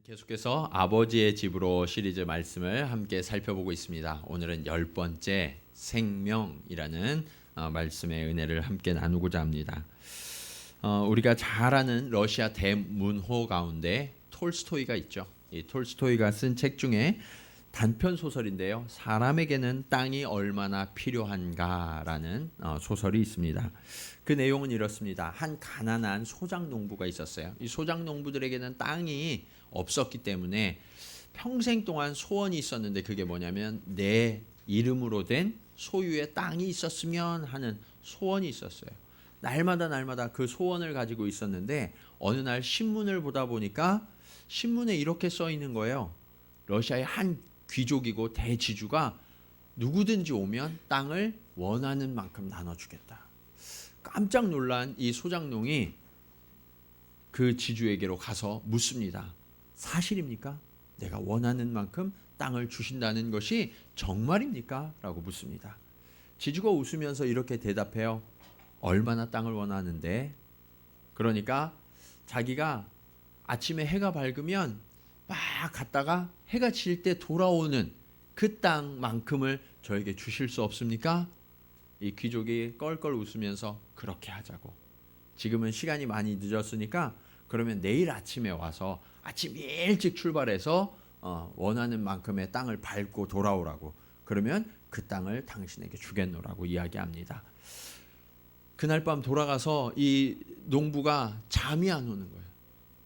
계속해서 아버지의 집으로 시리즈 말씀을 함께 살펴보고 있습니다. 오늘은 10번째 생명이라는 말씀의 은혜를 함께 나누고자 합니다. 우리가 잘 아는 러시아 대문호 가운데 톨스토이가 있죠. 이 톨스토이가 쓴 책 중에 단편 소설인데요. 사람에게는 땅이 얼마나 필요한가라는 소설이 있습니다. 그 내용은 이렇습니다. 한 가난한 소작 농부가 있었어요. 이 소작 농부들에게는 땅이 없었기 때문에 평생 동안 소원이 있었는데 그게 뭐냐면 내 이름으로 된 소유의 땅이 있었으면 하는 소원이 있었어요. 날마다 그 소원을 가지고 있었는데 어느 날 신문을 보다 보니까 신문에 이렇게 써 있는 거예요. 러시아의 한 귀족이고 대지주가 누구든지 오면 땅을 원하는 만큼 나눠주겠다. 깜짝 놀란 이 소작농이 그 지주에게로 가서 묻습니다. 사실입니까? 내가 원하는 만큼 땅을 주신다는 것이 정말입니까? 라고 묻습니다. 지주가 웃으면서 이렇게 대답해요. 얼마나 땅을 원하는데? 그러니까 자기가 아침에 해가 밝으면 막 갔다가 해가 질 때 돌아오는 그 땅만큼을 저에게 주실 수 없습니까? 이 귀족이 껄껄 웃으면서 그렇게 하자고. 지금은 시간이 많이 늦었으니까 그러면 내일 아침에 와서 아침 일찍 출발해서 원하는 만큼의 땅을 밟고 돌아오라고. 그러면 그 땅을 당신에게 주겠노라고 이야기합니다. 그날 밤 돌아가서 이 농부가 잠이 안 오는 거예요.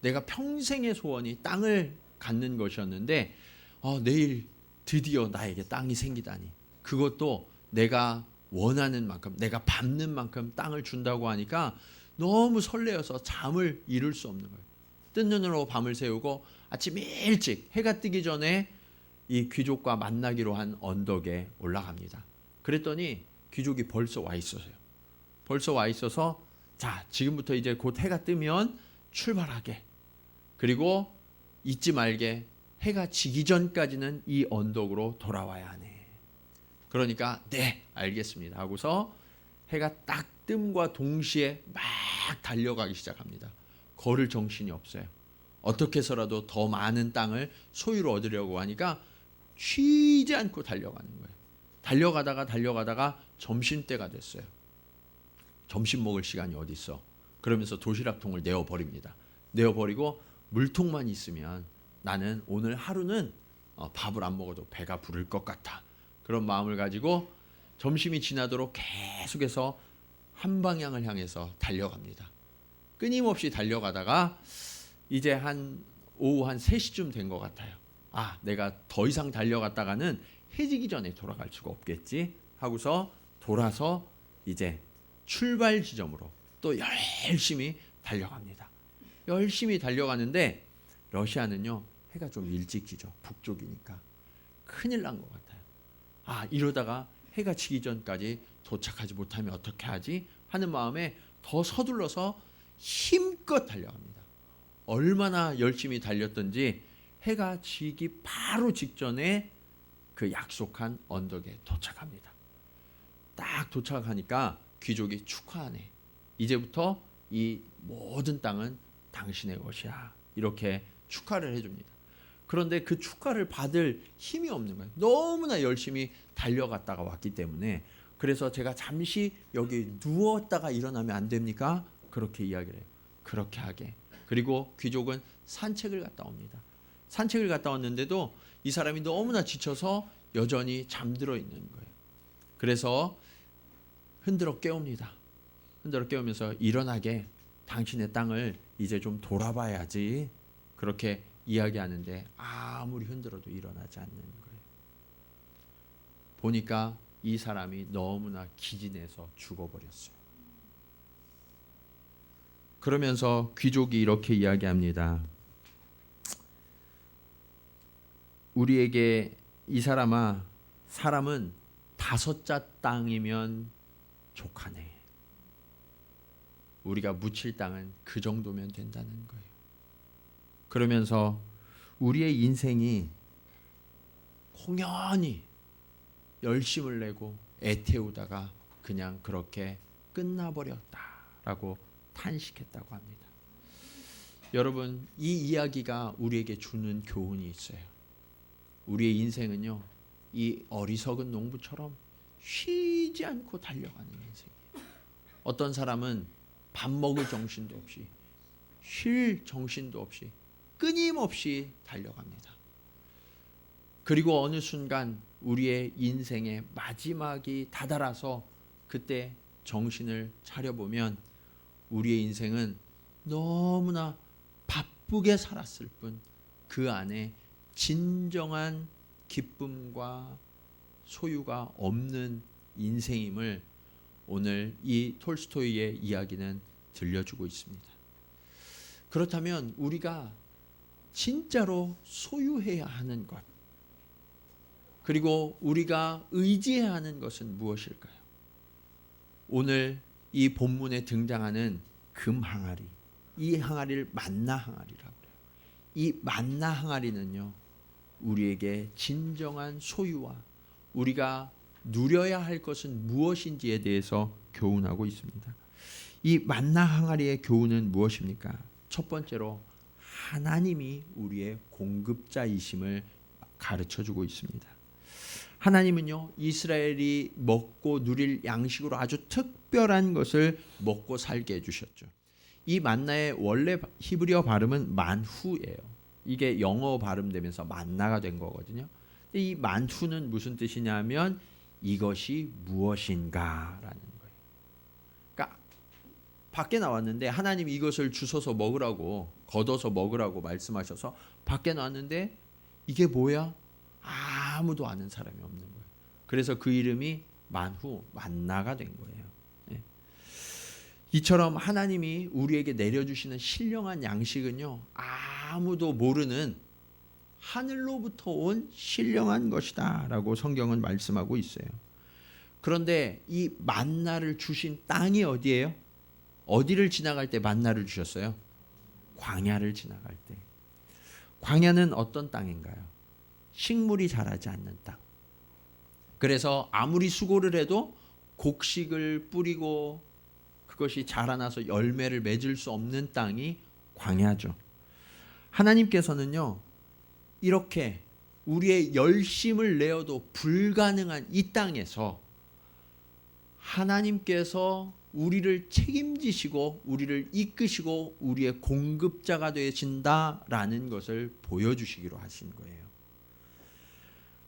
내가 평생의 소원이 땅을 갖는 것이었는데 내일 드디어 나에게 땅이 생기다니. 그것도 내가 원하는 만큼, 내가 밟는 만큼 땅을 준다고 하니까 너무 설레어서 잠을 이룰 수 없는 거예요. 뜬 눈으로 밤을 새우고 아침 일찍 해가 뜨기 전에 이 귀족과 만나기로 한 언덕에 올라갑니다. 그랬더니 귀족이 벌써 와 있었어요. 벌써 와 있어서 자, 지금부터 이제 곧 해가 뜨면 출발하게. 그리고 잊지 말게 해가 지기 전까지는 이 언덕으로 돌아와야 하네. 그러니까 네, 알겠습니다 하고서 해가 딱 뜸과 동시에 막 달려가기 시작합니다. 걸을 정신이 없어요. 어떻게 해서라도 더 많은 땅을 소유로 얻으려고 하니까 쉬지 않고 달려가는 거예요. 달려가다가 점심때가 됐어요. 점심 먹을 시간이 어디 있어. 그러면서 도시락통을 내어버립니다. 내어버리고 물통만 있으면 나는 오늘 하루는 밥을 안 먹어도 배가 부를 것 같아. 그런 마음을 가지고 점심이 지나도록 계속해서 한 방향을 향해서 달려갑니다. 끊임없이 달려가다가 이제 오후 한 3시쯤 된 것 같아요. 내가 더 이상 달려갔다가는 해지기 전에 돌아갈 수가 없겠지 하고서 돌아서 이제 출발 지점으로 또 열심히 달려갑니다. 열심히 달려가는데 러시아는요 해가 좀 일찍 지죠. 북쪽이니까 큰일 난 것 같아요. 이러다가 해가 지기 전까지 도착하지 못하면 어떻게 하지 하는 마음에 더 서둘러서 힘껏 달려갑니다. 얼마나 열심히 달렸던지 해가 지기 바로 직전에 그 약속한 언덕에 도착합니다. 딱 도착하니까 귀족이 축하하네. 이제부터 이 모든 땅은 당신의 것이야. 이렇게 축하를 해줍니다. 그런데 그 축하를 받을 힘이 없는 거예요. 너무나 열심히 달려갔다가 왔기 때문에. 그래서 제가 잠시 여기 누웠다가 일어나면 안 됩니까? 그렇게 이야기를 해요. 그렇게 하게. 그리고 귀족은 산책을 갔다 옵니다. 산책을 갔다 왔는데도 이 사람이 너무나 지쳐서 여전히 잠들어 있는 거예요. 그래서 흔들어 깨웁니다. 흔들어 깨우면서 일어나게. 당신의 땅을 이제 좀 돌아봐야지. 그렇게 이야기하는데 아무리 흔들어도 일어나지 않는 거예요. 보니까 이 사람이 너무나 기진해서 죽어버렸어요. 그러면서 귀족이 이렇게 이야기합니다. 우리에게 이 사람은 5자 땅이면 족하네. 우리가 묻힐 땅은 그 정도면 된다는 거예요. 그러면서 우리의 인생이 공연히 열심을 내고 애태우다가 그냥 그렇게 끝나버렸다라고 탄식했다고 합니다. 여러분, 이 이야기가 우리에게 주는 교훈이 있어요. 우리의 인생은요, 이 어리석은 농부처럼 쉬지 않고 달려가는 인생이에요. 어떤 사람은 밥 먹을 정신도 없이, 쉴 정신도 없이 끊임없이 달려갑니다. 그리고 어느 순간 우리의 인생의 마지막이 다다라서 그때 정신을 차려보면 우리의 인생은 너무나 바쁘게 살았을 뿐 그 안에 진정한 기쁨과 소유가 없는 인생임을 오늘 이 톨스토이의 이야기는 들려주고 있습니다. 그렇다면 우리가 진짜로 소유해야 하는 것, 그리고 우리가 의지해야 하는 것은 무엇일까요? 오늘 이 본문에 등장하는 금 항아리, 이 항아리를 만나 항아리라고 해요. 이 만나 항아리는요, 우리에게 진정한 소유와 우리가 누려야 할 것은 무엇인지에 대해서 교훈하고 있습니다. 이 만나 항아리의 교훈은 무엇입니까? 첫 번째로 하나님이 우리의 공급자이심을 가르쳐주고 있습니다. 하나님은요, 이스라엘이 먹고 누릴 양식으로 아주 특별한 것을 먹고 살게 해주셨죠. 이 만나의 원래 히브리어 발음은 만후예요. 이게 영어 발음되면서 만나가 된 거거든요. 이 만후는 무슨 뜻이냐면 이것이 무엇인가라는 거예요. 그러니까 밖에 나왔는데 하나님이 이것을 주워서 먹으라고, 걷어서 먹으라고 말씀하셔서 밖에 나왔는데 이게 뭐야? 아무도 아는 사람이 없는 거예요. 그래서 그 이름이 만후, 만나가 된 거예요. 네. 이처럼 하나님이 우리에게 내려주시는 신령한 양식은요, 아무도 모르는 하늘로부터 온 신령한 것이다 라고 성경은 말씀하고 있어요. 그런데 이 만나를 주신 땅이 어디예요? 어디를 지나갈 때 만나를 주셨어요? 광야를 지나갈 때. 광야는 어떤 땅인가요? 식물이 자라지 않는 땅. 그래서 아무리 수고를 해도 곡식을 뿌리고 그것이 자라나서 열매를 맺을 수 없는 땅이 광야죠. 하나님께서는요, 이렇게 우리의 열심을 내어도 불가능한 이 땅에서 하나님께서 우리를 책임지시고 우리를 이끄시고 우리의 공급자가 되신다라는 것을 보여주시기로 하신 거예요.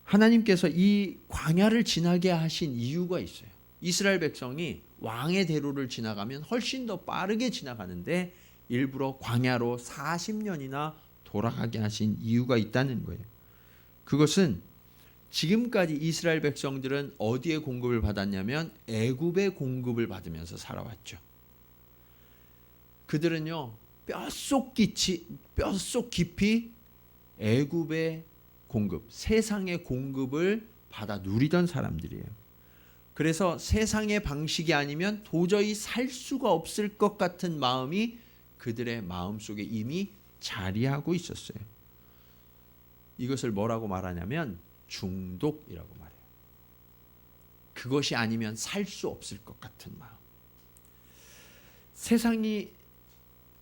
하나님께서 이 광야를 지나게 하신 이유가 있어요. 이스라엘 백성이 왕의 대로를 지나가면 훨씬 더 빠르게 지나가는데 일부러 광야로 40년이나 돌아가게 하신 이유가 있다는 거예요. 그것은 지금까지 이스라엘 백성들은 어디에 공급을 받았냐면 애굽의 공급을 받으면서 살아왔죠. 그들은요, 뼛속 깊이 애굽의 공급, 세상의 공급을 받아 누리던 사람들이에요. 그래서 세상의 방식이 아니면 도저히 살 수가 없을 것 같은 마음이 그들의 마음속에 이미 자리하고 있었어요. 이것을 뭐라고 말하냐면 중독이라고 말해요. 그것이 아니면 살 수 없을 것 같은 마음. 세상이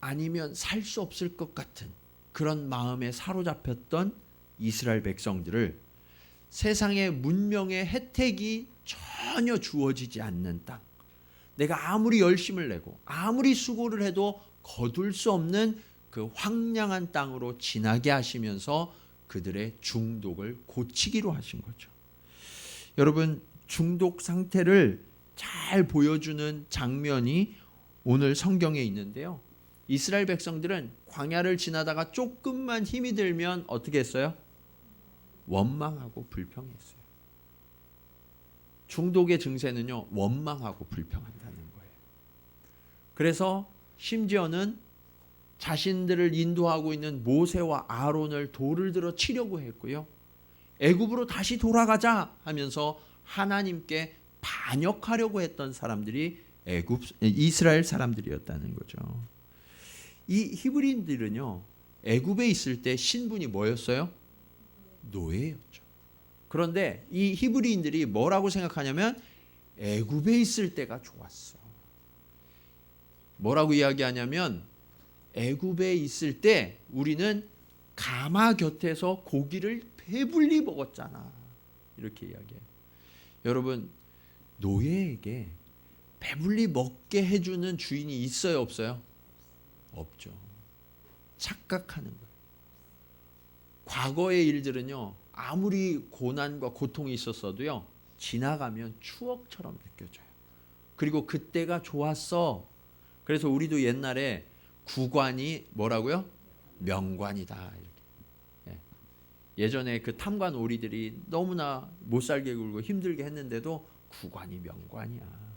아니면 살 수 없을 것 같은 그런 마음에 사로잡혔던 이스라엘 백성들을 세상의 문명의 혜택이 전혀 주어지지 않는 땅, 내가 아무리 열심을 내고 아무리 수고를 해도 거둘 수 없는 그 황량한 땅으로 지나게 하시면서 그들의 중독을 고치기로 하신 거죠. 여러분, 중독 상태를 잘 보여주는 장면이 오늘 성경에 있는데요. 이스라엘 백성들은 광야를 지나다가 조금만 힘이 들면 어떻게 했어요? 원망하고 불평했어요. 중독의 증세는요, 원망하고 불평한다는 거예요. 그래서 심지어는 자신들을 인도하고 있는 모세와 아론을 돌을 들어 치려고 했고요. 애굽으로 다시 돌아가자 하면서 하나님께 반역하려고 했던 사람들이 이스라엘 사람들이었다는 거죠. 이 히브리인들은요, 애굽에 있을 때 신분이 뭐였어요? 노예였죠. 그런데 이 히브리인들이 뭐라고 생각하냐면 애굽에 있을 때가 좋았어. 뭐라고 이야기하냐면 애굽에 있을 때 우리는 가마 곁에서 고기를 배불리 먹었잖아. 이렇게 이야기해요. 여러분, 노예에게 배불리 먹게 해주는 주인이 있어요, 없어요? 없죠. 착각하는 거예요. 과거의 일들은요, 아무리 고난과 고통이 있었어도요, 지나가면 추억처럼 느껴져요. 그리고 그때가 좋았어. 그래서 우리도 옛날에 구관이 뭐라고요? 명관이다. 이렇게. 예전에 그 탐관 오리들이 너무나 못살게 굴고 힘들게 했는데도 구관이 명관이야.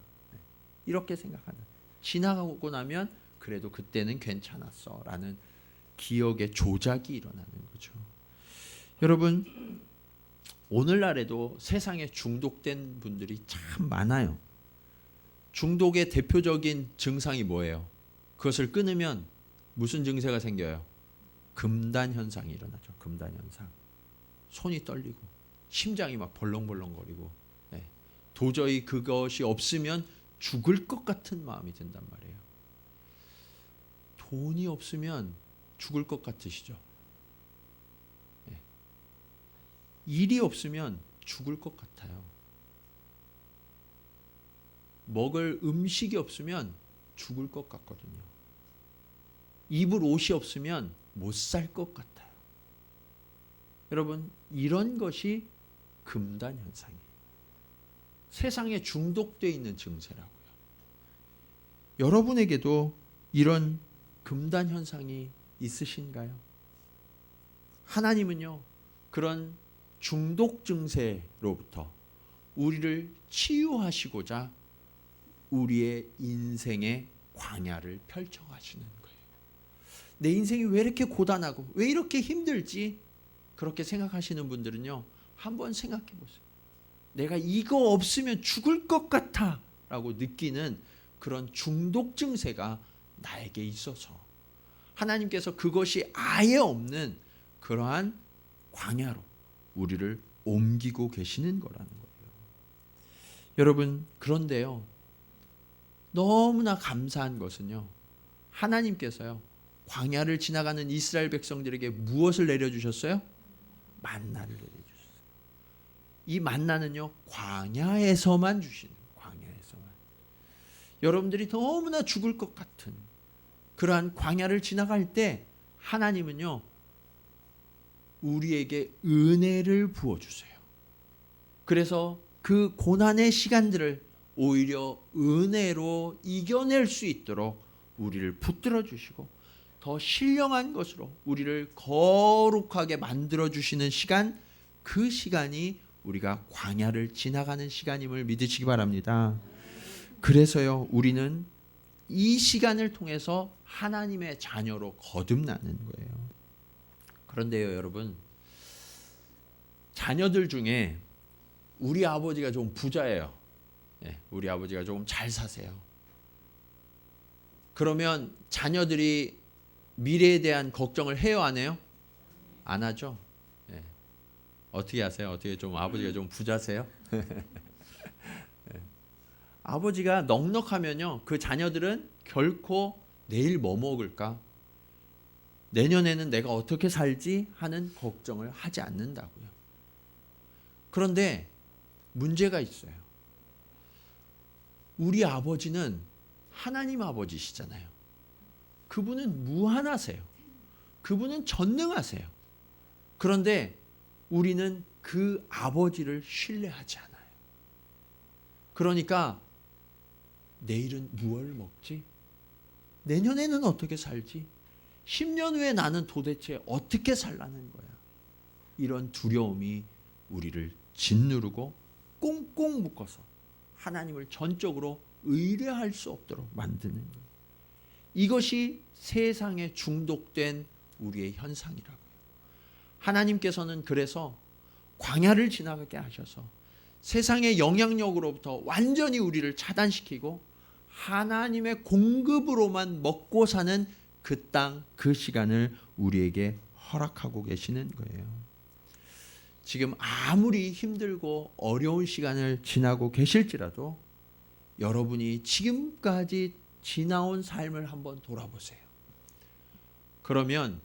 이렇게 생각한다. 지나가고 나면 그래도 그때는 괜찮았어 라는 기억의 조작이 일어나는 거죠. 여러분, 오늘날에도 세상에 중독된 분들이 참 많아요. 중독의 대표적인 증상이 뭐예요? 그것을 끊으면 무슨 증세가 생겨요? 금단 현상이 일어나죠. 금단 현상. 손이 떨리고 심장이 막 벌렁벌렁거리고, 도저히 그것이 없으면 죽을 것 같은 마음이 든단 말이에요. 돈이 없으면 죽을 것 같으시죠? 일이 없으면 죽을 것 같아요. 먹을 음식이 없으면 죽을 것 같거든요. 입을 옷이 없으면 못 살 것 같아요. 여러분, 이런 것이 금단 현상이에요. 세상에 중독되어 있는 증세라고요. 여러분에게도 이런 금단 현상이 있으신가요? 하나님은요, 그런 중독 증세로부터 우리를 치유하시고자 우리의 인생의 광야를 펼쳐가시는 거예요. 내 인생이 왜 이렇게 고단하고 왜 이렇게 힘들지? 그렇게 생각하시는 분들은요, 한번 생각해 보세요. 내가 이거 없으면 죽을 것 같아 라고 느끼는 그런 중독 증세가 나에게 있어서 하나님께서 그것이 아예 없는 그러한 광야로 우리를 옮기고 계시는 거라는 거예요. 여러분, 그런데요, 너무나 감사한 것은요, 하나님께서요, 광야를 지나가는 이스라엘 백성들에게 무엇을 내려주셨어요? 만나를 내려주셨어요. 이 만나는요, 광야에서만 주시는, 광야에서만. 여러분들이 너무나 죽을 것 같은 그러한 광야를 지나갈 때 하나님은요, 우리에게 은혜를 부어주세요. 그래서 그 고난의 시간들을 오히려 은혜로 이겨낼 수 있도록 우리를 붙들어 주시고 더 신령한 것으로 우리를 거룩하게 만들어 주시는 시간, 그 시간이 우리가 광야를 지나가는 시간임을 믿으시기 바랍니다. 그래서요, 우리는 이 시간을 통해서 하나님의 자녀로 거듭나는 거예요. 그런데요, 여러분, 자녀들 중에 우리 아버지가 좀 부자예요. 우리 아버지가 조금 잘 사세요. 그러면 자녀들이 미래에 대한 걱정을 해요, 안 해요? 안 하죠. 어떻게 하세요? 어떻게 좀 아버지가 좀 부자세요? 아버지가 넉넉하면요, 그 자녀들은 결코 내일 뭐 먹을까? 내년에는 내가 어떻게 살지? 하는 걱정을 하지 않는다고요. 그런데 문제가 있어요. 우리 아버지는 하나님 아버지시잖아요. 그분은 무한하세요. 그분은 전능하세요. 그런데 우리는 그 아버지를 신뢰하지 않아요. 그러니까 내일은 무엇을 먹지? 내년에는 어떻게 살지? 10년 후에 나는 도대체 어떻게 살라는 거야? 이런 두려움이 우리를 짓누르고 꽁꽁 묶어서 하나님을 전적으로 의뢰할 수 없도록 만드는 거예요. 이것이 세상에 중독된 우리의 현상이라고요. 하나님께서는 그래서 광야를 지나가게 하셔서 세상의 영향력으로부터 완전히 우리를 차단시키고 하나님의 공급으로만 먹고 사는 그 땅, 그 시간을 우리에게 허락하고 계시는 거예요. 지금 아무리 힘들고 어려운 시간을 지나고 계실지라도 여러분이 지금까지 지나온 삶을 한번 돌아보세요. 그러면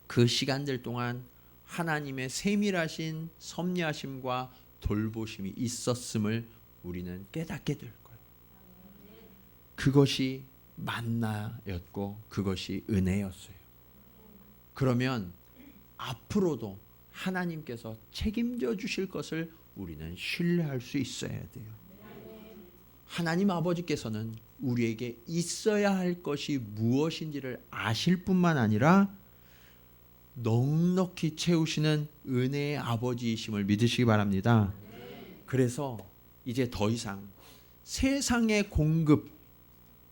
그 시간들 동안 하나님의 세밀하신 섭리하심과 돌보심이 있었음을 우리는 깨닫게 될 거예요. 그것이 만나였고 그것이 은혜였어요. 그러면 앞으로도 하나님께서 책임져 주실 것을 우리는 신뢰할 수 있어야 돼요. 하나님 아버지께서는 우리에게 있어야 할 것이 무엇인지를 아실 뿐만 아니라 넉넉히 채우시는 은혜의 아버지이심을 믿으시기 바랍니다. 그래서 이제 더 이상 세상의 공급,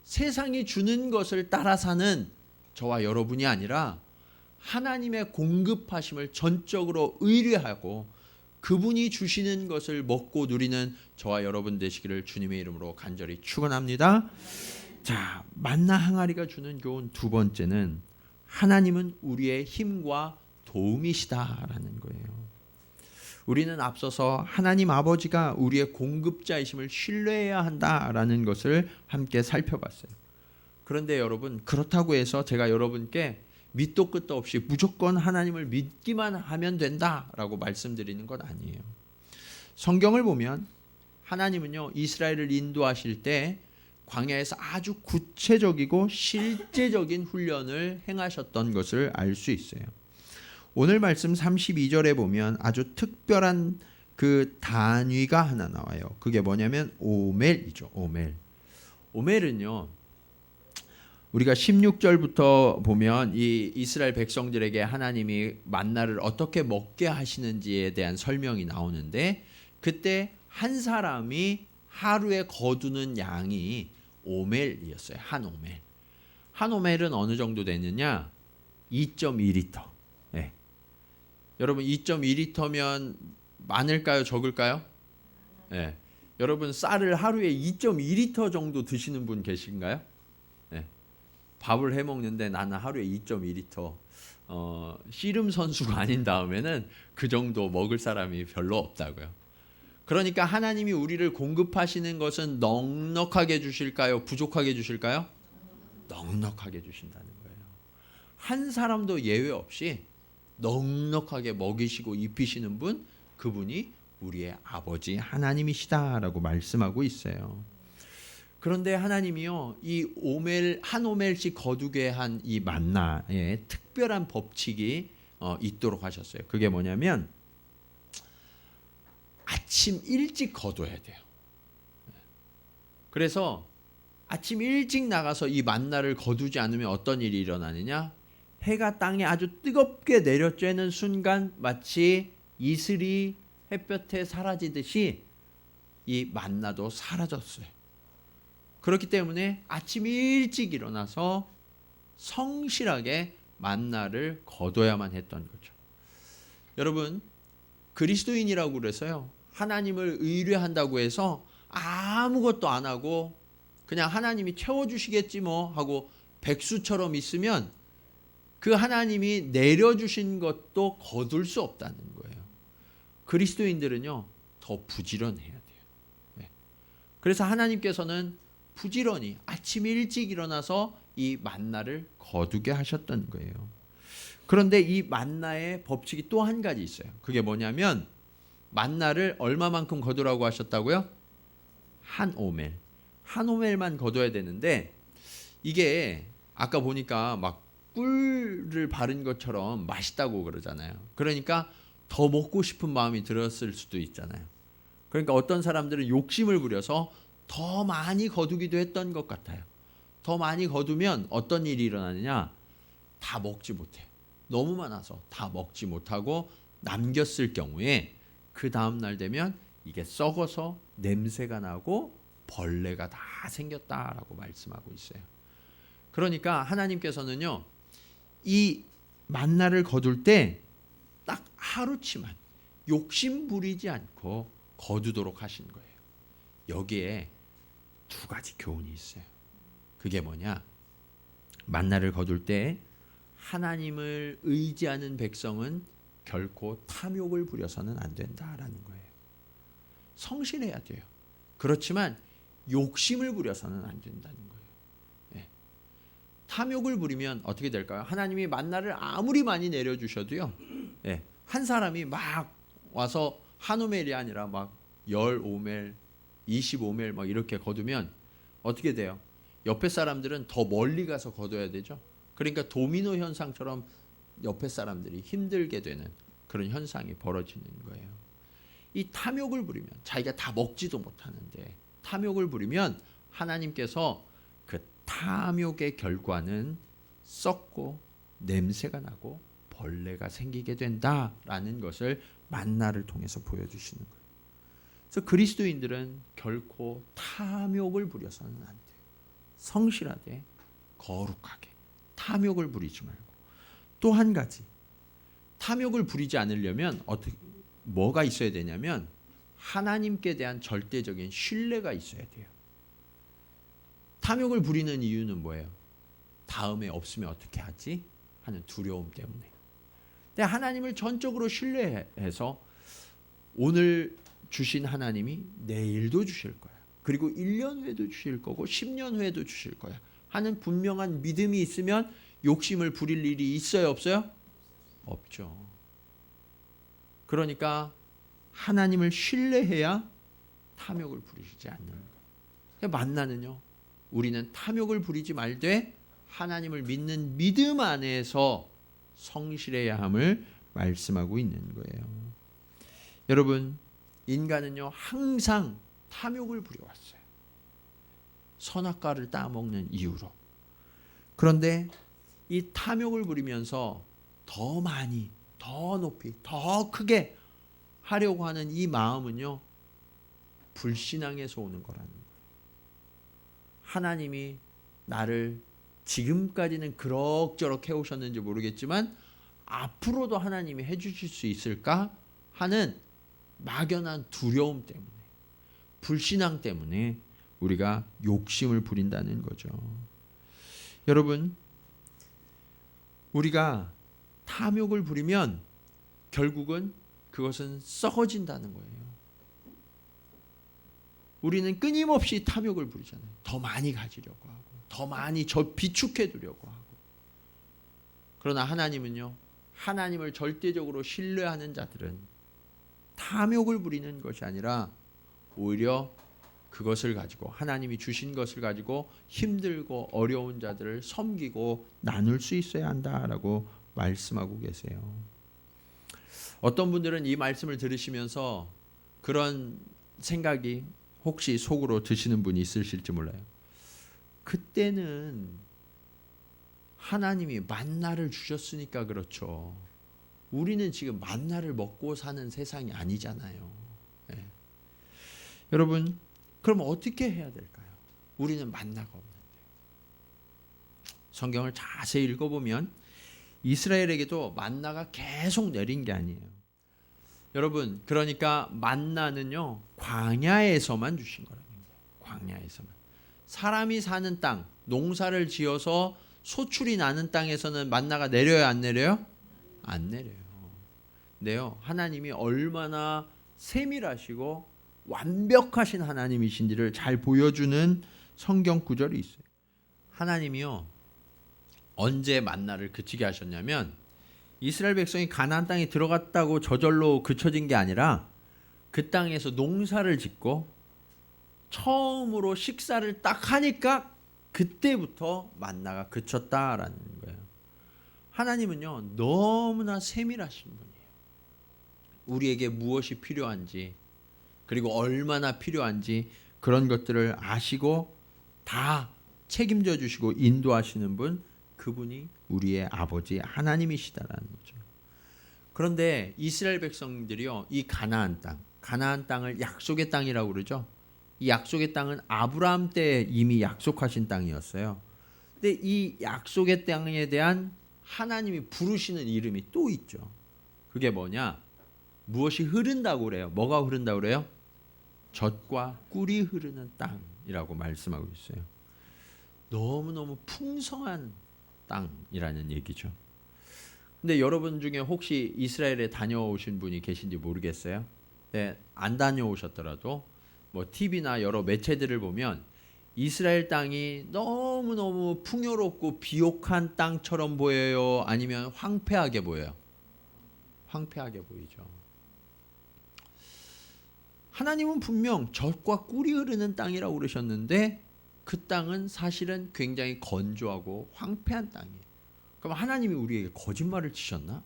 세상이 주는 것을 따라 사는 저와 여러분이 아니라 하나님의 공급하심을 전적으로 의뢰하고 그분이 주시는 것을 먹고 누리는 저와 여러분 되시기를 주님의 이름으로 간절히 축원합니다. 자, 만나 항아리가 주는 교훈 두 번째는 하나님은 우리의 힘과 도움이시다라는 거예요. 우리는 앞서서 하나님 아버지가 우리의 공급자이심을 신뢰해야 한다라는 것을 함께 살펴봤어요. 그런데 여러분, 그렇다고 해서 제가 여러분께 밑도 끝도 없이 무조건 하나님을 믿기만 하면 된다라고 말씀드리는 것 아니에요. 성경을 보면 하나님은요, 이스라엘을 인도하실 때 광야에서 아주 구체적이고 실제적인 훈련을 행하셨던 것을 알 수 있어요. 오늘 말씀 32절에 보면 아주 특별한 그 단위가 하나 나와요. 그게 뭐냐면 오멜이죠. 오멜. 오멜은요, 우리가 16절부터 보면 이 이스라엘 백성들에게 하나님이 만나를 어떻게 먹게 하시는지에 대한 설명이 나오는데, 그때 한 사람이 하루에 거두는 양이 오멜이었어요. 한 오멜. 한 오멜은 어느 정도 되느냐? 2.2리터. 네. 여러분 2.2리터면 많을까요? 적을까요? 네. 여러분 쌀을 하루에 2.2리터 정도 드시는 분 계신가요? 네. 밥을 해 먹는데 나는 하루에 2.2리터 씨름 선수가 아닌 다음에는 그 정도 먹을 사람이 별로 없다고요. 그러니까 하나님이 우리를 공급하시는 것은 넉넉하게 주실까요? 부족하게 주실까요? 넉넉하게 주신다는 거예요. 한 사람도 예외 없이 넉넉하게 먹이시고 입히시는 분, 그분이 우리의 아버지 하나님이시다라고 말씀하고 있어요. 그런데 하나님이요, 이 오멜 한 오멜씩 거두게 한 이 만나에 특별한 법칙이 있도록 하셨어요. 그게 뭐냐면 아침 일찍 거둬야 돼요. 그래서 아침 일찍 나가서 이 만나를 거두지 않으면 어떤 일이 일어나느냐? 해가 땅에 아주 뜨겁게 내려쬐는 순간 마치 이슬이 햇볕에 사라지듯이 이 만나도 사라졌어요. 그렇기 때문에 아침 일찍 일어나서 성실하게 만나를 거둬야만 했던 거죠. 여러분, 그리스도인이라고 그래서요, 하나님을 의뢰한다고 해서 아무것도 안 하고 그냥 하나님이 채워주시겠지 뭐 하고 백수처럼 있으면 그 하나님이 내려주신 것도 거둘 수 없다는 거예요. 그리스도인들은요, 더 부지런해야 돼요. 네. 그래서 하나님께서는 부지런히 아침 일찍 일어나서 이 만나를 거두게 하셨던 거예요. 그런데 이 만나의 법칙이 또 한 가지 있어요. 그게 뭐냐면 만나를 얼마만큼 거두라고 하셨다고요? 한 오멜. 한 오멜만 거둬야 되는데, 이게 아까 보니까 막 꿀을 바른 것처럼 맛있다고 그러잖아요. 그러니까 더 먹고 싶은 마음이 들었을 수도 있잖아요. 그러니까 어떤 사람들은 욕심을 부려서 더 많이 거두기도 했던 것 같아요. 더 많이 거두면 어떤 일이 일어나느냐? 다 먹지 못해요. 너무 많아서 다 먹지 못하고 남겼을 경우에 그 다음날 되면 이게 썩어서 냄새가 나고 벌레가 다 생겼다라고 말씀하고 있어요. 그러니까 하나님께서는요, 이 만나를 거둘 때 딱 하루치만 욕심 부리지 않고 거두도록 하신 거예요. 여기에 두 가지 교훈이 있어요. 그게 뭐냐? 만나를 거둘 때 하나님을 의지하는 백성은 결코 탐욕을 부려서는 안 된다라는 거예요. 성실해야 돼요. 그렇지만 욕심을 부려서는 안 된다는 거예요. 네. 탐욕을 부리면 어떻게 될까요? 하나님이 만나를 아무리 많이 내려주셔도요, 예, 한 사람이 막 와서 한 오멜이 아니라 막 15멜, 25멜 막 이렇게 거두면 어떻게 돼요? 옆에 사람들은 더 멀리 가서 거둬야 되죠. 그러니까 도미노 현상처럼 옆에 사람들이 힘들게 되는 그런 현상이 벌어지는 거예요. 이 탐욕을 부리면 자기가 다 먹지도 못하는데 탐욕을 부리면 하나님께서 그 탐욕의 결과는 썩고 냄새가 나고 벌레가 생기게 된다라는 것을 만나를 통해서 보여주시는 거예요. 그래서 그리스도인들은 결코 탐욕을 부려서는 안 돼요. 성실하되 거룩하게 탐욕을 부리지 말고, 또 한 가지 탐욕을 부리지 않으려면 어떻게 뭐가 있어야 되냐면 하나님께 대한 절대적인 신뢰가 있어야 돼요. 탐욕을 부리는 이유는 뭐예요? 다음에 없으면 어떻게 하지? 하는 두려움 때문에. 근데 하나님을 전적으로 신뢰해서 오늘 주신 하나님이 내일도 주실 거야. 그리고 1년 후에도 주실 거고 10년 후에도 주실 거야 하는 분명한 믿음이 있으면 욕심을 부릴 일이 있어요, 없어요? 없죠. 그러니까 하나님을 신뢰해야 탐욕을 부리지 않는 거예요. 만나는요, 우리는 탐욕을 부리지 말되 하나님을 믿는 믿음 안에서 성실해야 함을 말씀하고 있는 거예요. 여러분, 인간은요 항상 탐욕을 부려왔어요. 선악과를 따먹는 이유로. 그런데 이 탐욕을 부리면서 더 많이, 더 높이, 더 크게 하려고 하는 이 마음은요 불신앙에서 오는 거라는 거예요. 하나님이 나를 지금까지는 그럭저럭 해오셨는지 모르겠지만 앞으로도 하나님이 해주실 수 있을까 하는 막연한 두려움 때문에, 불신앙 때문에 우리가 욕심을 부린다는 거죠. 여러분, 우리가 탐욕을 부리면 결국은 그것은 썩어진다는 거예요. 우리는 끊임없이 탐욕을 부리잖아요. 더 많이 가지려고 하고, 더 많이 비축해 두려고 하고. 그러나 하나님은요, 하나님을 절대적으로 신뢰하는 자들은 탐욕을 부리는 것이 아니라 오히려 그것을 가지고, 하나님이 주신 것을 가지고 힘들고 어려운 자들을 섬기고 나눌 수 있어야 한다라고 말씀하고 계세요. 어떤 분들은 이 말씀을 들으시면서 그런 생각이 혹시 속으로 드시는 분이 있으실지 몰라요. 그때는 하나님이 만나를 주셨으니까 그렇죠. 우리는 지금 만나를 먹고 사는 세상이 아니잖아요. 네. 여러분, 그럼 어떻게 해야 될까요? 우리는 만나가 없는데. 성경을 자세히 읽어보면 이스라엘에게도 만나가 계속 내린 게 아니에요. 여러분, 그러니까 만나는요 광야에서만 주신 거라는 거예요. 광야에서만. 사람이 사는 땅, 농사를 지어서 소출이 나는 땅에서는 만나가 내려요, 안 내려요? 안 내려요. 네요. 하나님이 얼마나 세밀하시고 완벽하신 하나님이신지를 잘 보여주는 성경 구절이 있어요. 하나님이요 언제 만나를 그치게 하셨냐면, 이스라엘 백성이 가나안 땅에 들어갔다고 저절로 그쳐진 게 아니라 그 땅에서 농사를 짓고 처음으로 식사를 딱 하니까 그때부터 만나가 그쳤다라는 거예요. 하나님은요 너무나 세밀하신 분이에요. 우리에게 무엇이 필요한지, 그리고 얼마나 필요한지 그런 것들을 아시고 다 책임져 주시고 인도하시는 분, 그분이 우리의 아버지 하나님이시다라는 거죠. 그런데 이스라엘 백성들이요 이 가나안 땅을 약속의 땅이라고 그러죠. 이 약속의 땅은 아브라함 때 이미 약속하신 땅이었어요. 근데 이 약속의 땅에 대한 하나님이 부르시는 이름이 또 있죠. 그게 뭐냐? 무엇이 흐른다고 그래요? 뭐가 흐른다고 그래요? 젖과 꿀이 흐르는 땅이라고 말씀하고 있어요. 너무너무 풍성한 땅이라는 얘기죠. 근데 여러분 중에 혹시 이스라엘에 다녀오신 분이 계신지 모르겠어요. 네, 안 다녀오셨더라도 뭐 TV나 여러 매체들을 보면 이스라엘 땅이 너무너무 풍요롭고 비옥한 땅처럼 보여요? 아니면 황폐하게 보여요? 황폐하게 보이죠. 하나님은 분명 젖과 꿀이 흐르는 땅이라고 그러셨는데 그 땅은 사실은 굉장히 건조하고 황폐한 땅이에요. 그럼 하나님이 우리에게 거짓말을 치셨나?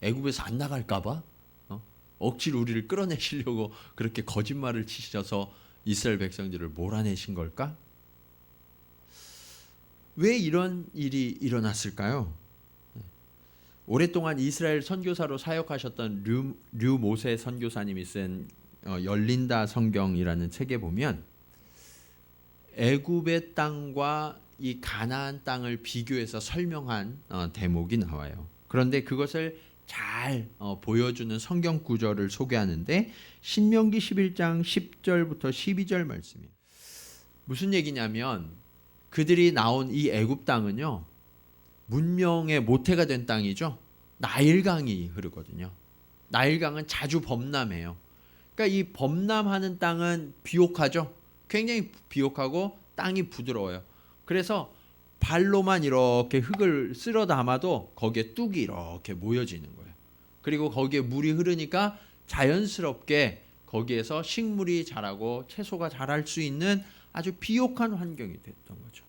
애굽에서 안 나갈까 봐? 억지로 우리를 끌어내시려고 그렇게 거짓말을 치셔서 이스라엘 백성들을 몰아내신 걸까? 왜 이런 일이 일어났을까요? 오랫동안 이스라엘 선교사로 사역하셨던 류 모세 선교사님이 쓴 열린다 성경이라는 책에 보면 애굽의 땅과 이 가나안 땅을 비교해서 설명한 대목이 나와요. 그런데 그것을 잘 보여주는 성경 구절을 소개하는데 신명기 11장 10절부터 12절 말씀이에요. 무슨 얘기냐면 그들이 나온 이 애굽 땅은요, 문명의 모태가 된 땅이죠. 나일강이 흐르거든요. 나일강은 자주 범람해요. 그러니까 이 범람하는 땅은 비옥하죠. 굉장히 비옥하고 땅이 부드러워요. 그래서 발로만 이렇게 흙을 쓸어 담아도 거기에 뚝이 이렇게 모여지는 거예요. 그리고 거기에 물이 흐르니까 자연스럽게 거기에서 식물이 자라고 채소가 자랄 수 있는 아주 비옥한 환경이 됐던 거죠.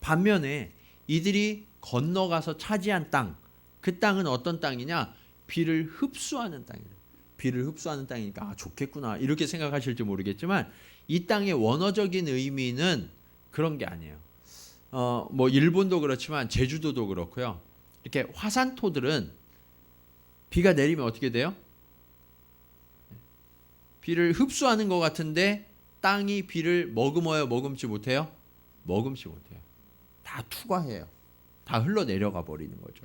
반면에 이들이 건너가서 차지한 땅, 그 땅은 어떤 땅이냐? 비를 흡수하는 땅이에요. 비를 흡수하는 땅이니까 좋겠구나 이렇게 생각하실지 모르겠지만 이 땅의 원어적인 의미는 그런 게 아니에요. 뭐 일본도 그렇지만 제주도도 그렇고요. 이렇게 화산토들은 비가 내리면 어떻게 돼요? 비를 흡수하는 것 같은데 땅이 비를 머금어요, 머금지 못해요? 머금지 못해요. 다 투과해요. 다 흘러내려가 버리는 거죠.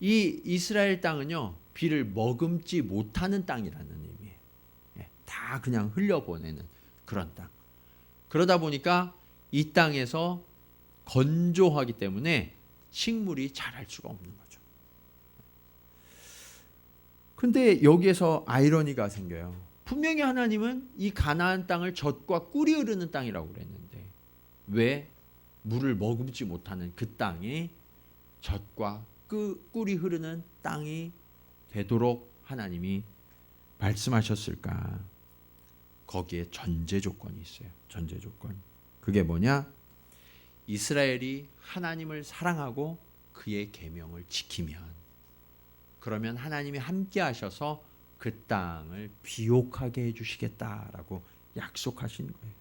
이 이스라엘 땅은요, 비를 머금지 못하는 땅이라는 의미예요. 다 그냥 흘려보내는 그런 땅. 그러다 보니까 이 땅에서 건조하기 때문에 식물이 자랄 수가 없는 거죠. 근데 여기에서 아이러니가 생겨요. 분명히 하나님은 이 가나안 땅을 젖과 꿀이 흐르는 땅이라고 그랬는데 왜 물을 머금지 못하는 그 땅이 젖과 꿀이 흐르는 땅이 되도록 하나님이 말씀하셨을까? 거기에 전제 조건이 있어요. 전제 조건. 그게 뭐냐? 이스라엘이 하나님을 사랑하고 그의 계명을 지키면, 그러면 하나님이 함께 하셔서 그 땅을 비옥하게 해주시겠다라고 약속하신 거예요.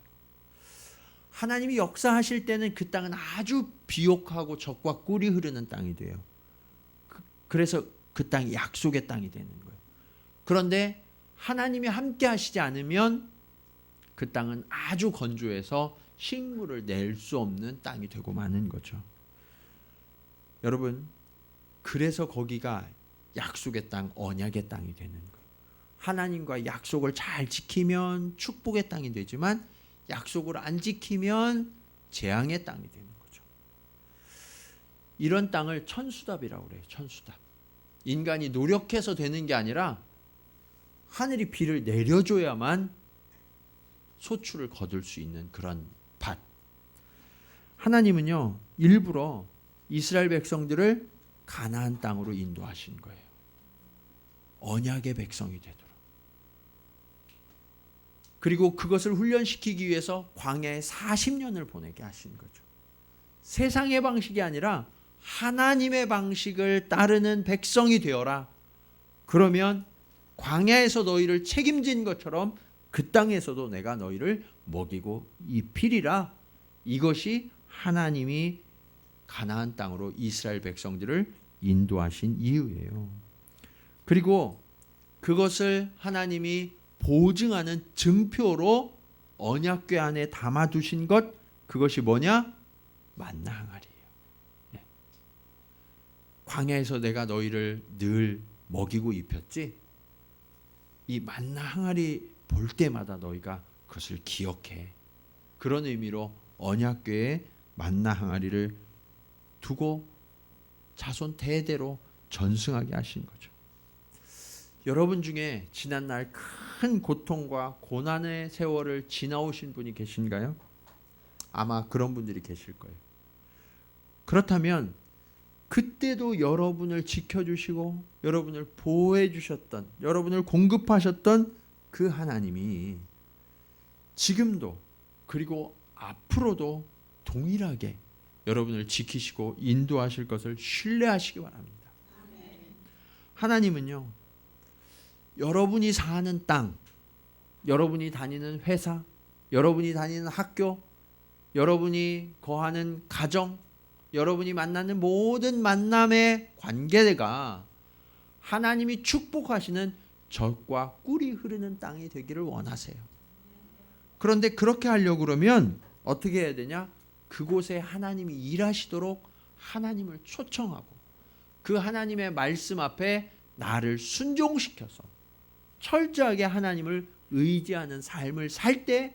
하나님이 역사하실 때는 그 땅은 아주 비옥하고 젖과 꿀이 흐르는 땅이 돼요. 그래서 그 땅이 약속의 땅이 되는 거예요. 그런데 하나님이 함께 하시지 않으면 그 땅은 아주 건조해서 식물을 낼 수 없는 땅이 되고 마는 거죠. 여러분, 그래서 거기가 약속의 땅, 언약의 땅이 되는 거예요. 하나님과 약속을 잘 지키면 축복의 땅이 되지만 약속을 안 지키면 재앙의 땅이 되는 거죠. 이런 땅을 천수답이라고 그래요. 천수답. 인간이 노력해서 되는 게 아니라 하늘이 비를 내려줘야만 소출을 거둘 수 있는 그런 밭. 하나님은요, 일부러 이스라엘 백성들을 가나안 땅으로 인도하신 거예요. 언약의 백성이 되도록. 그리고 그것을 훈련시키기 위해서 광야에 40년을 보내게 하신 거죠. 세상의 방식이 아니라 하나님의 방식을 따르는 백성이 되어라. 그러면 광야에서 너희를 책임진 것처럼 그 땅에서도 내가 너희를 먹이고 입히리라. 이것이 하나님이 가나안 땅으로 이스라엘 백성들을 인도하신 이유예요. 그리고 그것을 하나님이 보증하는 증표로 언약궤 안에 담아두신 것, 그것이 뭐냐? 만나 항아리예요. 광야에서 내가 너희를 늘 먹이고 입혔지? 이 만나 항아리 볼 때마다 너희가 그것을 기억해. 그런 의미로 언약궤에 만나 항아리를 두고 자손 대대로 전승하게 하신 거죠. 여러분 중에 지난날 큰 고통과 고난의 세월을 지나오신 분이 계신가요? 아마 그런 분들이 계실 거예요. 그렇다면 그때도 여러분을 지켜주시고 여러분을 보호해 주셨던, 여러분을 공급하셨던 그 하나님이 지금도 그리고 앞으로도 동일하게 여러분을 지키시고 인도하실 것을 신뢰하시기 바랍니다. 하나님은요, 여러분이 사는 땅, 여러분이 다니는 회사, 여러분이 다니는 학교, 여러분이 거하는 가정, 여러분이 만나는 모든 만남의 관계가 하나님이 축복하시는 젖과 꿀이 흐르는 땅이 되기를 원하세요. 그런데 그렇게 하려고 그러면 어떻게 해야 되냐? 그곳에 하나님이 일하시도록 하나님을 초청하고 그 하나님의 말씀 앞에 나를 순종시켜서 철저하게 하나님을 의지하는 삶을 살 때,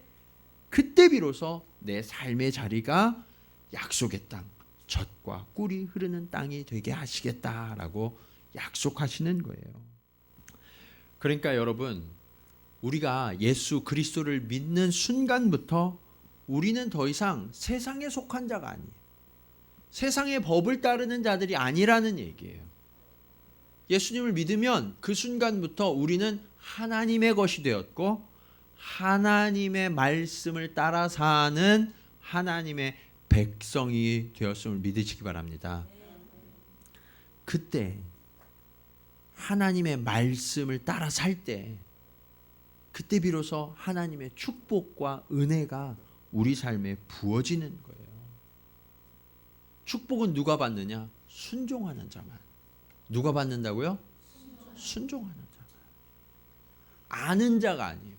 그때 비로소 내 삶의 자리가 약속의 땅, 젖과 꿀이 흐르는 땅이 되게 하시겠다라고 약속하시는 거예요. 그러니까 여러분, 우리가 예수 그리스도를 믿는 순간부터 우리는 더 이상 세상에 속한 자가 아니에요. 세상의 법을 따르는 자들이 아니라는 얘기예요. 예수님을 믿으면 그 순간부터 우리는 하나님의 것이 되었고 하나님의 말씀을 따라 사는 하나님의 백성이 되었음을 믿으시기 바랍니다. 그때 하나님의 말씀을 따라 살 때, 그때 비로소 하나님의 축복과 은혜가 우리 삶에 부어지는 거예요. 축복은 누가 받느냐? 순종하는 자만. 누가 받는다고요? 순종하는 자만. 아는 자가 아니에요.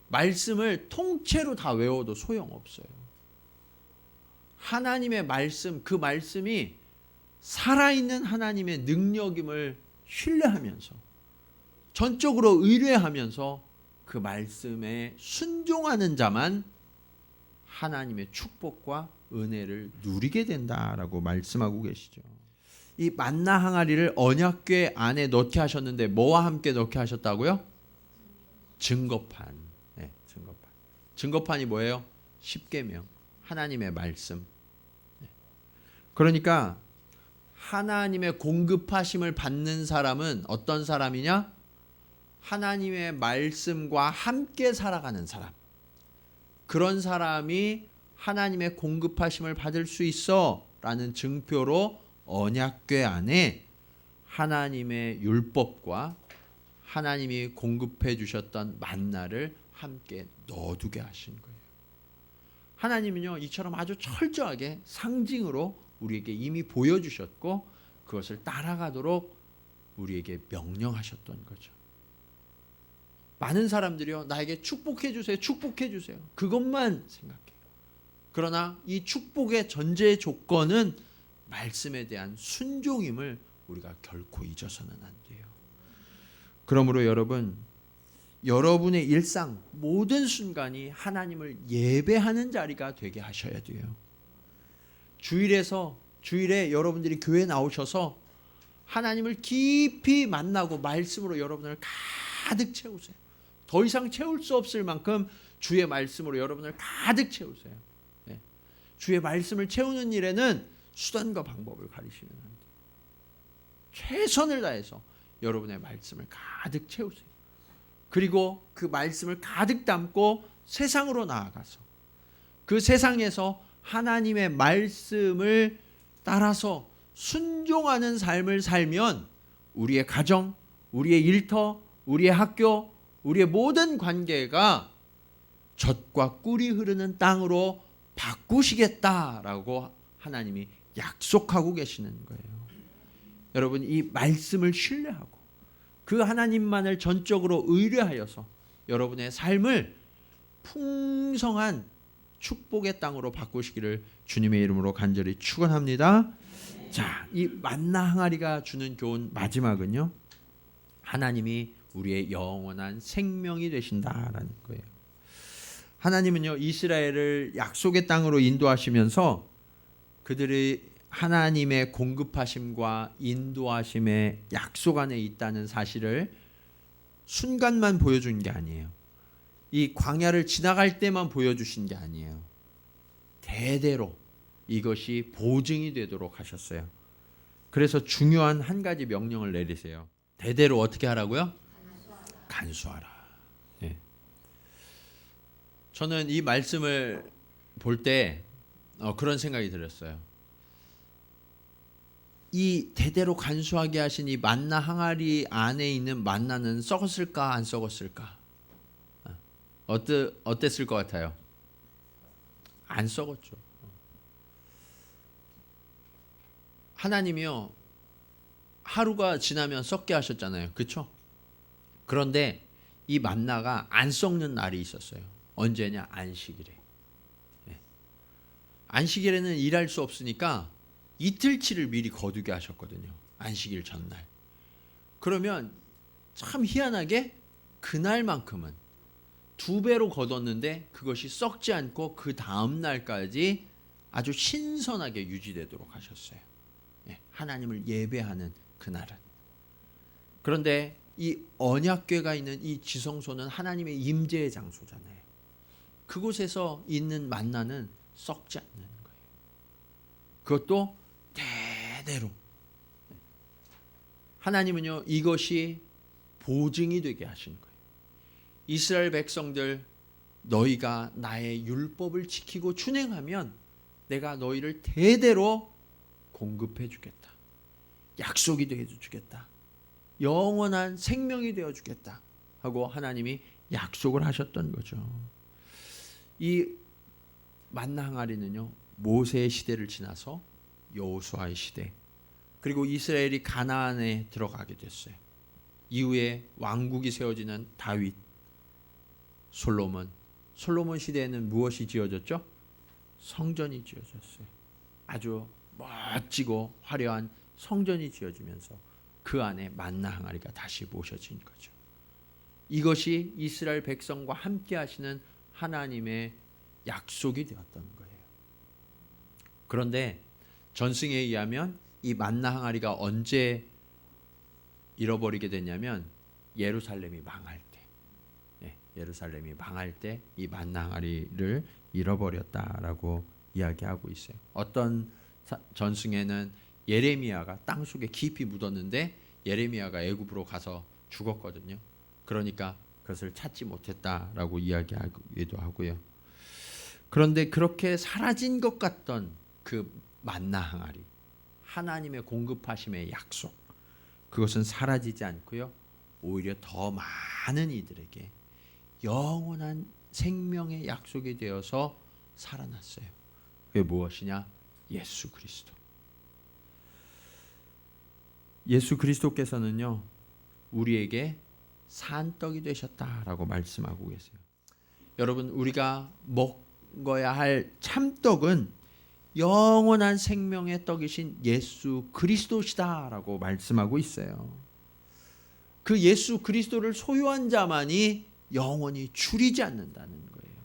말씀을 통째로 다 외워도 소용없어요. 하나님의 말씀, 그 말씀이 살아있는 하나님의 능력임을 신뢰하면서 전적으로 의뢰하면서 그 말씀에 순종하는 자만 하나님의 축복과 은혜를 누리게 된다라고 말씀하고 계시죠. 이 만나 항아리를 언약궤 안에 넣게 하셨는데 뭐와 함께 넣게 하셨다고요? 증거판. 네, 증거판. 증거판이 뭐예요? 십계명, 하나님의 말씀. 그러니까 하나님의 공급하심을 받는 사람은 어떤 사람이냐? 하나님의 말씀과 함께 살아가는 사람. 그런 사람이 하나님의 공급하심을 받을 수 있어 라는 증표로 언약궤 안에 하나님의 율법과 하나님이 공급해 주셨던 만나를 함께 넣어두게 하신 거예요. 하나님은요, 이처럼 아주 철저하게 상징으로 우리에게 이미 보여주셨고 그것을 따라가도록 우리에게 명령하셨던 거죠. 많은 사람들이요, 나에게 축복해 주세요, 축복해 주세요, 그것만 생각해요. 그러나 이 축복의 전제 조건은 말씀에 대한 순종임을 우리가 결코 잊어서는 안 돼요. 그러므로 여러분, 여러분의 일상 모든 순간이 하나님을 예배하는 자리가 되게 하셔야 돼요. 주일에 여러분들이 교회 나오셔서 하나님을 깊이 만나고 말씀으로 여러분을 가득 채우세요. 더 이상 채울 수 없을 만큼 주의 말씀으로 여러분을 가득 채우세요. 네. 주의 말씀을 채우는 일에는 수단과 방법을 가리시면 안 돼요. 최선을 다해서 여러분의 말씀을 가득 채우세요. 그리고 그 말씀을 가득 담고 세상으로 나아가서 그 세상에서 하나님의 말씀을 따라서 순종하는 삶을 살면 우리의 가정, 우리의 일터, 우리의 학교, 우리의 모든 관계가 젖과 꿀이 흐르는 땅으로 바꾸시겠다라고 하나님이 약속하고 계시는 거예요. 여러분, 이 말씀을 신뢰하고 그 하나님만을 전적으로 의뢰하여서 여러분의 삶을 풍성한 축복의 땅으로 바꾸시기를 주님의 이름으로 간절히 축원합니다. 자, 이 만나 항아리가 주는 교훈 마지막은요, 하나님이 우리의 영원한 생명이 되신다라는 거예요. 하나님은요, 이스라엘을 약속의 땅으로 인도하시면서 그들이 하나님의 공급하심과 인도하심의 약속 안에 있다는 사실을 순간만 보여준 게 아니에요. 이 광야를 지나갈 때만 보여주신 게 아니에요. 대대로 이것이 보증이 되도록 하셨어요. 그래서 중요한 한 가지 명령을 내리세요. 대대로 어떻게 하라고요? 간수하라. 예. 저는 이 말씀을 볼 때 그런 생각이 들었어요. 이 대대로 간수하게 하신 이 만나 항아리 안에 있는 만나는 썩었을까 안 썩었을까? 어땠을 것 같아요? 안 썩었죠. 하나님이요, 하루가 지나면 썩게 하셨잖아요. 그렇죠? 그런데 이 만나가 안 썩는 날이 있었어요. 언제냐? 안식일에. 안식일에는 일할 수 없으니까 이틀치를 미리 거두게 하셨거든요. 안식일 전날. 그러면 참 희한하게 그날만큼은 2배로 거뒀는데 그것이 썩지 않고 그 다음 날까지 아주 신선하게 유지되도록 하셨어요. 하나님을 예배하는 그날은. 그런데 이 언약궤가 있는 이 지성소는 하나님의 임재의 장소잖아요. 그곳에서 있는 만나는 썩지 않는 거예요. 그것도 대대로. 하나님은요, 이것이 보증이 되게 하신 거예요. 이스라엘 백성들, 너희가 나의 율법을 지키고 준행하면 내가 너희를 대대로 공급해 주겠다. 약속이 되어 주겠다. 영원한 생명이 되어 주겠다 하고 하나님이 약속을 하셨던 거죠. 이 만나 항아리는요, 모세의 시대를 지나서 여호수아의 시대, 그리고 이스라엘이 가나안에 들어가게 됐어요. 이후에 왕국이 세워지는 다윗, 솔로몬 시대에는 무엇이 지어졌죠? 성전이 지어졌어요. 아주 멋지고 화려한 성전이 지어지면서 그 안에 만나 항아리가 다시 모셔진 거죠. 이것이 이스라엘 백성과 함께 하시는 하나님의 약속이 되었던 거예요. 그런데 전승에 의하면 이 만나 항아리가 언제 잃어버리게 됐냐면 예루살렘이 망할 때, 예루살렘이 망할 때 이 만나 항아리를 잃어버렸다라고 이야기하고 있어요. 어떤 전승에는 예레미야가 땅속에 깊이 묻었는데 예레미야가 애굽으로 가서 죽었거든요. 그러니까 그것을 찾지 못했다라고 이야기하기도 하고요. 그런데 그렇게 사라진 것 같던 그 만나 항아리, 하나님의 공급하심의 약속, 그것은 사라지지 않고요, 오히려 더 많은 이들에게 영원한 생명의 약속이 되어서 살아났어요. 그게 무엇이냐? 예수 그리스도. 예수 그리스도께서는요, 우리에게 산떡이 되셨다라고 말씀하고 계세요. 여러분, 우리가 먹어야 할 참떡은 영원한 생명의 떡이신 예수 그리스도시다라고 말씀하고 있어요. 그 예수 그리스도를 소유한 자만이 영원히 줄이지 않는다는 거예요.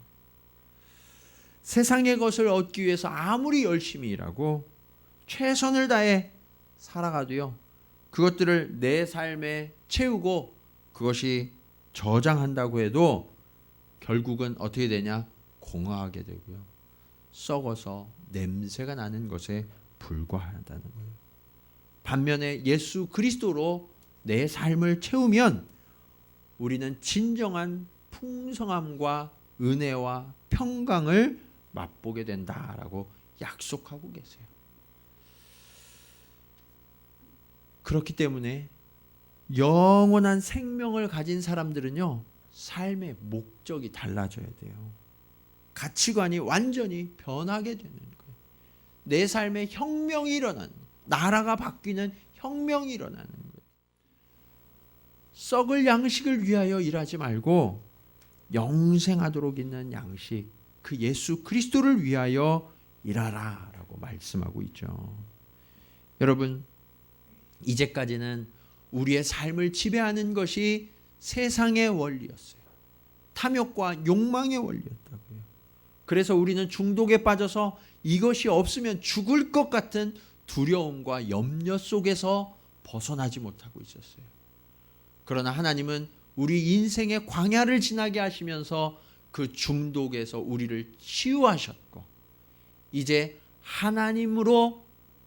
세상의 것을 얻기 위해서 아무리 열심히 일하고 최선을 다해 살아가도요, 그것들을 내 삶에 채우고 그것이 저장한다고 해도 결국은 어떻게 되냐? 공허하게 되고요, 썩어서 냄새가 나는 것에 불과하다는 거예요. 반면에 예수 그리스도로 내 삶을 채우면 우리는 진정한 풍성함과 은혜와 평강을 맛보게 된다라고 약속하고 계세요. 그렇기 때문에 영원한 생명을 가진 사람들은요, 삶의 목적이 달라져야 돼요. 가치관이 완전히 변하게 되는 거예요. 내 삶에 혁명이 일어나는, 나라가 바뀌는 혁명이 일어나는 거예요. 썩을 양식을 위하여 일하지 말고 영생하도록 있는 양식, 그 예수 그리스도를 위하여 일하라 라고 말씀하고 있죠. 여러분, 이제까지는 우리의 삶을 지배하는 것이 세상의 원리였어요. 탐욕과 욕망의 원리였다고요. 그래서 우리는 중독에 빠져서 이것이 없으면 죽을 것 같은 두려움과 염려 속에서 벗어나지 못하고 있었어요. 그러나 하나님은 우리 인생의 광야를 지나게 하시면서 그 중독에서 우리를 치유하셨고, 이제 하나님으로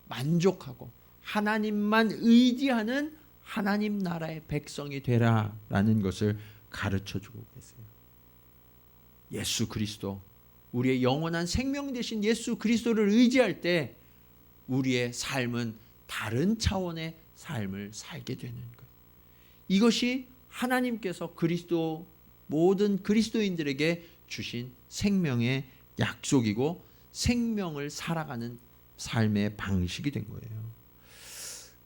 만족하고 하나님만 의지하는 하나님 나라의 백성이 되라라는 것을 가르쳐주고 계세요. 예수 그리스도, 우리의 영원한 생명 되신 예수 그리스도를 의지할 때 우리의 삶은 다른 차원의 삶을 살게 되는 거예요. 이것이 하나님께서 모든 그리스도인들에게 주신 생명의 약속이고 생명을 살아가는 삶의 방식이 된 거예요.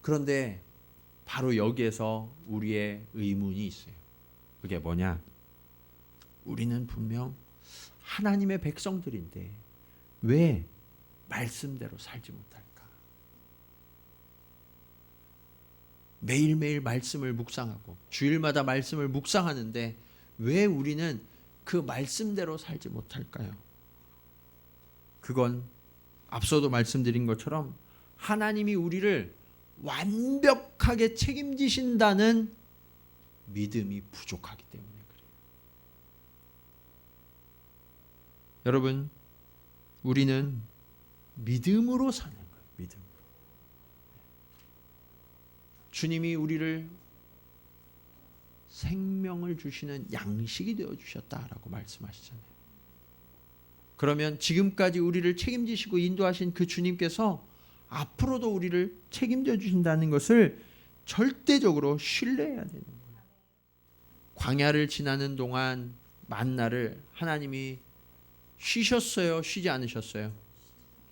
그런데 바로 여기에서 우리의 의문이 있어요. 그게 뭐냐? 우리는 분명 하나님의 백성들인데 왜 말씀대로 살지 못할까? 매일매일 말씀을 묵상하고 주일마다 말씀을 묵상하는데 왜 우리는 그 말씀대로 살지 못할까요? 그건 앞서도 말씀드린 것처럼 하나님이 우리를 완벽하게 책임지신다는 믿음이 부족하기 때문에 그래요. 여러분, 우리는 믿음으로 사는 거예요. 믿음으로. 주님이 우리를 생명을 주시는 양식이 되어 주셨다라고 말씀하시잖아요. 그러면 지금까지 우리를 책임지시고 인도하신 그 주님께서 앞으로도 우리를 책임져 주신다는 것을 절대적으로 신뢰해야 되는 거예요. 광야를 지나는 동안 만나를 하나님이 쉬셨어요? 쉬지 않으셨어요?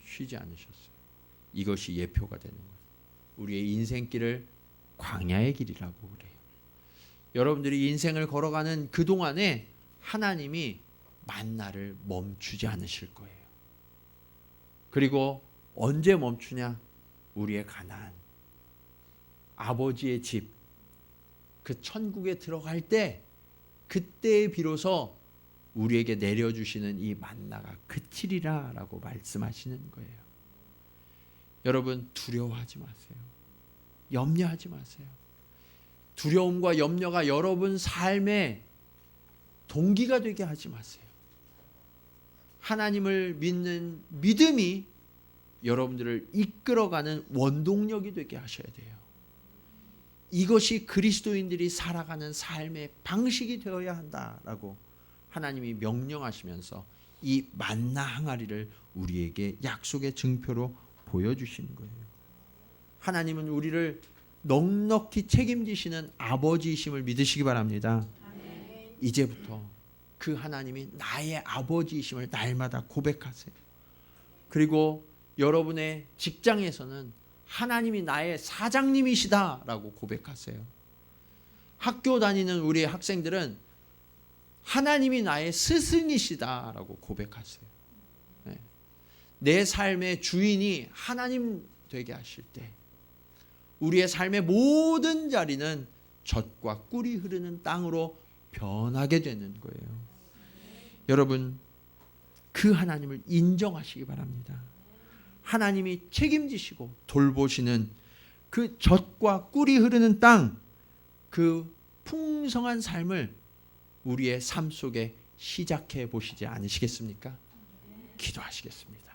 쉬지 않으셨어요. 이것이 예표가 되는 거예요. 우리의 인생길을 광야의 길이라고 그래요. 여러분들이 인생을 걸어가는 그 동안에 하나님이 만나를 멈추지 않으실 거예요. 그리고 언제 멈추냐? 우리의 가나안, 아버지의 집, 그 천국에 들어갈 때 그때에 비로소 우리에게 내려주시는 이 만나가 그치리라 라고 말씀하시는 거예요. 여러분, 두려워하지 마세요. 염려하지 마세요. 두려움과 염려가 여러분 삶의 동기가 되게 하지 마세요. 하나님을 믿는 믿음이 여러분들을 이끌어가는 원동력이 되게 하셔야 돼요. 이것이 그리스도인들이 살아가는 삶의 방식이 되어야 한다라고 하나님이 명령하시면서 이 만나 항아리를 우리에게 약속의 증표로 보여주시는 거예요. 하나님은 우리를 넉넉히 책임지시는 아버지이심을 믿으시기 바랍니다. 이제부터 그 하나님이 나의 아버지이심을 날마다 고백하세요. 그리고 여러분의 직장에서는 하나님이 나의 사장님이시다라고 고백하세요. 학교 다니는 우리 학생들은 하나님이 나의 스승이시다라고 고백하세요. 네. 내 삶의 주인이 하나님 되게 하실 때 우리의 삶의 모든 자리는 젖과 꿀이 흐르는 땅으로 변하게 되는 거예요. 여러분, 그 하나님을 인정하시기 바랍니다. 하나님이 책임지시고 돌보시는 그 젖과 꿀이 흐르는 땅, 그 풍성한 삶을 우리의 삶 속에 시작해 보시지 않으시겠습니까? 기도하시겠습니다.